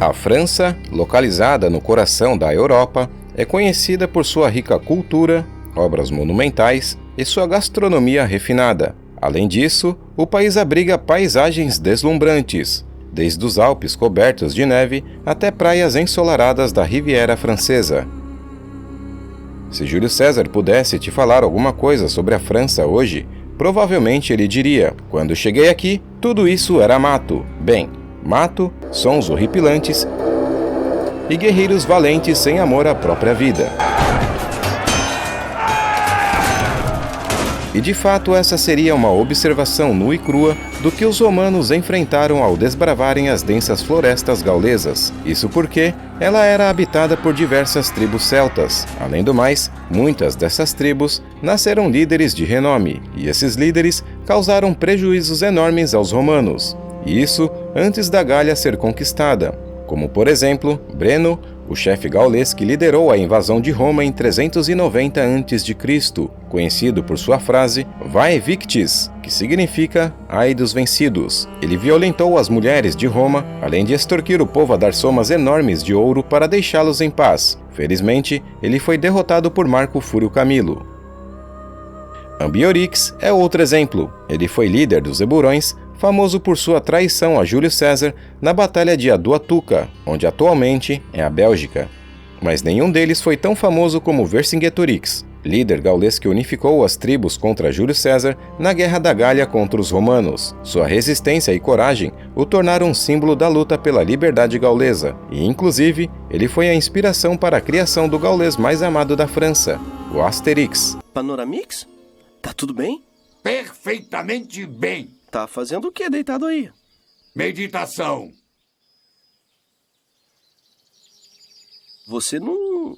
A França, localizada no coração da Europa, é conhecida por sua rica cultura, obras monumentais e sua gastronomia refinada. Além disso, o país abriga paisagens deslumbrantes, desde os Alpes cobertos de neve até praias ensolaradas da Riviera Francesa. Se Júlio César pudesse te falar alguma coisa sobre a França hoje, provavelmente ele diria: quando cheguei aqui, tudo isso era mato. Bem, mato, sons horripilantes e guerreiros valentes sem amor à própria vida. E de fato essa seria uma observação nua e crua do que os romanos enfrentaram ao desbravarem as densas florestas gaulesas. Isso porque ela era habitada por diversas tribos celtas. Além do mais, muitas dessas tribos nasceram líderes de renome, e esses líderes causaram prejuízos enormes aos romanos. E isso antes da Gália ser conquistada, como por exemplo, Breno, o chefe gaulês que liderou a invasão de Roma em 390 a.C., conhecido por sua frase Vae Victis, que significa ai dos vencidos. Ele violentou as mulheres de Roma, além de extorquir o povo a dar somas enormes de ouro para deixá-los em paz. Felizmente, ele foi derrotado por Marco Fúrio Camilo. Ambiorix é outro exemplo. Ele foi líder dos Eburões, famoso por sua traição a Júlio César na Batalha de Aduatuca, onde atualmente é a Bélgica. Mas nenhum deles foi tão famoso como Vercingetorix, líder gaulês que unificou as tribos contra Júlio César na Guerra da Gália contra os romanos. Sua resistência e coragem o tornaram um símbolo da luta pela liberdade gaulesa, e inclusive ele foi a inspiração para a criação do gaulês mais amado da França, o Asterix. Panoramix? Tá tudo bem? Perfeitamente bem. Tá fazendo o que deitado aí? Meditação. Você não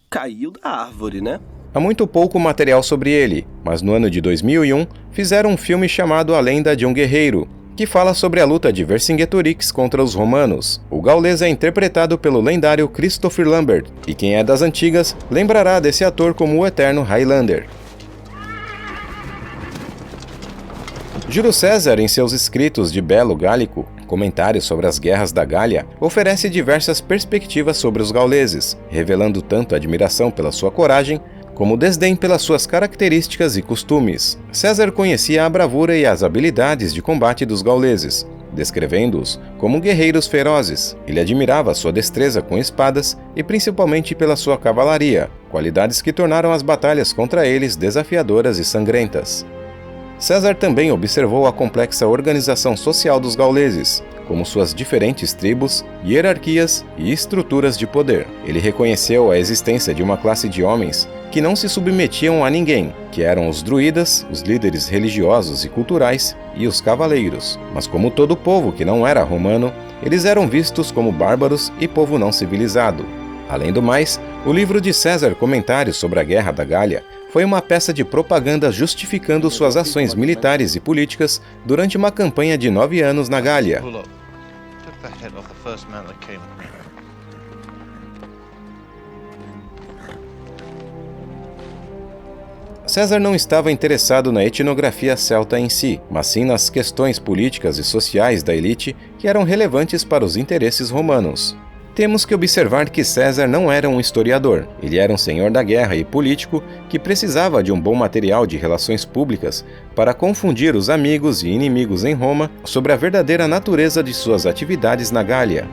caiu da árvore, né? Há muito pouco material sobre ele, mas no ano de 2001 fizeram um filme chamado A Lenda de um Guerreiro, que fala sobre a luta de Vercingetorix contra os romanos. O gaulês é interpretado pelo lendário Christopher Lambert, e quem é das antigas lembrará desse ator como o eterno Highlander. Júlio César, em seus escritos de Belo Gálico, comentários sobre as guerras da Gália, oferece diversas perspectivas sobre os gauleses, revelando tanto admiração pela sua coragem, como desdém pelas suas características e costumes. César conhecia a bravura e as habilidades de combate dos gauleses, descrevendo-os como guerreiros ferozes. Ele admirava sua destreza com espadas e principalmente pela sua cavalaria, qualidades que tornaram as batalhas contra eles desafiadoras e sangrentas. César também observou a complexa organização social dos gauleses, como suas diferentes tribos, hierarquias e estruturas de poder. Ele reconheceu a existência de uma classe de homens que não se submetiam a ninguém, que eram os druidas, os líderes religiosos e culturais, e os cavaleiros. Mas como todo povo que não era romano, eles eram vistos como bárbaros e povo não civilizado. Além do mais, o livro de César Comentários sobre a Guerra da Gália foi uma peça de propaganda justificando suas ações militares e políticas durante uma campanha de 9 anos na Gália. César não estava interessado na etnografia celta em si, mas sim nas questões políticas e sociais da elite que eram relevantes para os interesses romanos. Temos que observar que César não era um historiador. Ele era um senhor da guerra e político que precisava de um bom material de relações públicas para confundir os amigos e inimigos em Roma sobre a verdadeira natureza de suas atividades na Gália.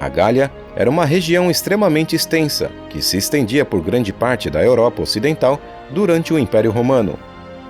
A Gália era uma região extremamente extensa, que se estendia por grande parte da Europa Ocidental durante o Império Romano.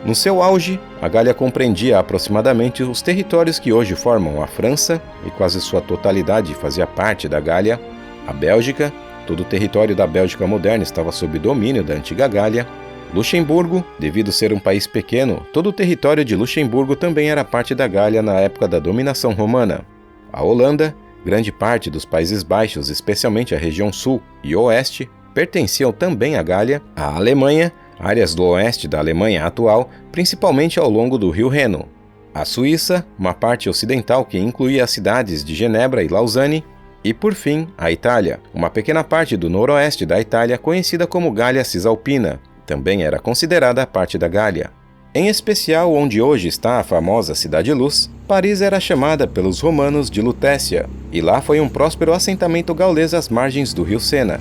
No seu auge, a Gália compreendia aproximadamente os territórios que hoje formam a França, e quase sua totalidade fazia parte da Gália, a Bélgica, todo o território da Bélgica moderna estava sob domínio da antiga Gália, Luxemburgo, devido ser um país pequeno, todo o território de Luxemburgo também era parte da Gália na época da dominação romana. A Holanda, grande parte dos Países Baixos, especialmente a região sul e oeste, pertenciam também à Gália, a Alemanha, áreas do oeste da Alemanha atual, principalmente ao longo do rio Reno. A Suíça, uma parte ocidental que incluía as cidades de Genebra e Lausanne, e por fim, a Itália, uma pequena parte do noroeste da Itália conhecida como Gália Cisalpina, também era considerada parte da Gália. Em especial onde hoje está a famosa Cidade Luz, Paris era chamada pelos romanos de Lutécia, e lá foi um próspero assentamento gaulês às margens do rio Sena.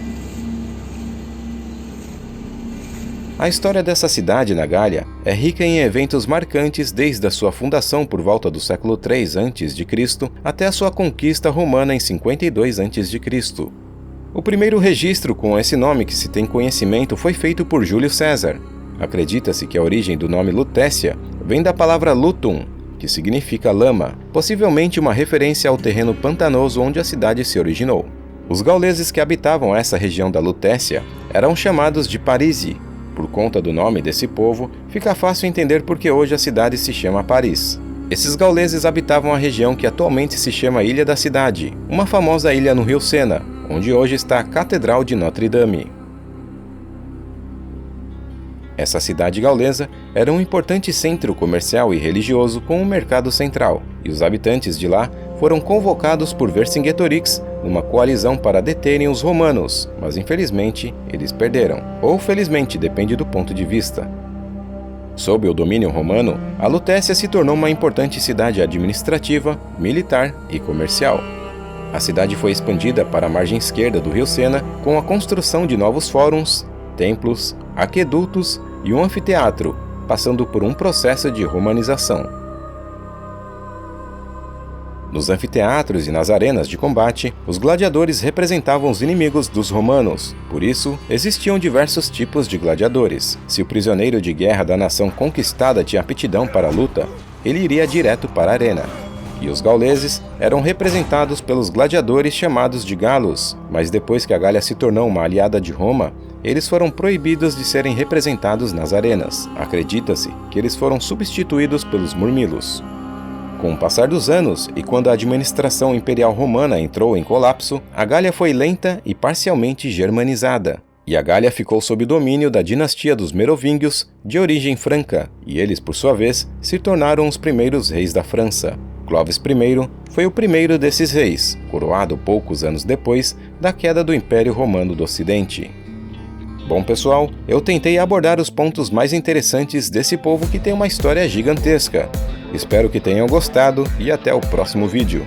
A história dessa cidade na Gália é rica em eventos marcantes desde a sua fundação por volta do século III a.C. até a sua conquista romana em 52 a.C. O primeiro registro com esse nome que se tem conhecimento foi feito por Júlio César. Acredita-se que a origem do nome Lutécia vem da palavra lutum, que significa lama, possivelmente uma referência ao terreno pantanoso onde a cidade se originou. Os gauleses que habitavam essa região da Lutécia eram chamados de Parisi. Por conta do nome desse povo, fica fácil entender por que hoje a cidade se chama Paris. Esses gauleses habitavam a região que atualmente se chama Ilha da Cidade, uma famosa ilha no rio Sena, onde hoje está a Catedral de Notre-Dame. Essa cidade gaulesa era um importante centro comercial e religioso com um mercado central, e os habitantes de lá foram convocados por Vercingetorix numa coalizão para deterem os romanos, mas infelizmente eles perderam, ou felizmente, depende do ponto de vista. Sob o domínio romano, a Lutécia se tornou uma importante cidade administrativa, militar e comercial. A cidade foi expandida para a margem esquerda do rio Sena com a construção de novos fóruns, templos, aquedutos e um anfiteatro, passando por um processo de romanização. Nos anfiteatros e nas arenas de combate, os gladiadores representavam os inimigos dos romanos. Por isso, existiam diversos tipos de gladiadores. Se o prisioneiro de guerra da nação conquistada tinha aptidão para a luta, ele iria direto para a arena. E os gauleses eram representados pelos gladiadores chamados de galos, mas depois que a Gália se tornou uma aliada de Roma, eles foram proibidos de serem representados nas arenas. Acredita-se que eles foram substituídos pelos murmilos. Com o passar dos anos e quando a administração imperial romana entrou em colapso, a Gália foi lenta e parcialmente germanizada. E a Gália ficou sob domínio da dinastia dos Merovingios, de origem franca, e eles, por sua vez, se tornaram os primeiros reis da França. Clovis I foi o primeiro desses reis, coroado poucos anos depois da queda do Império Romano do Ocidente. Bom, pessoal, eu tentei abordar os pontos mais interessantes desse povo que tem uma história gigantesca. Espero que tenham gostado e até o próximo vídeo.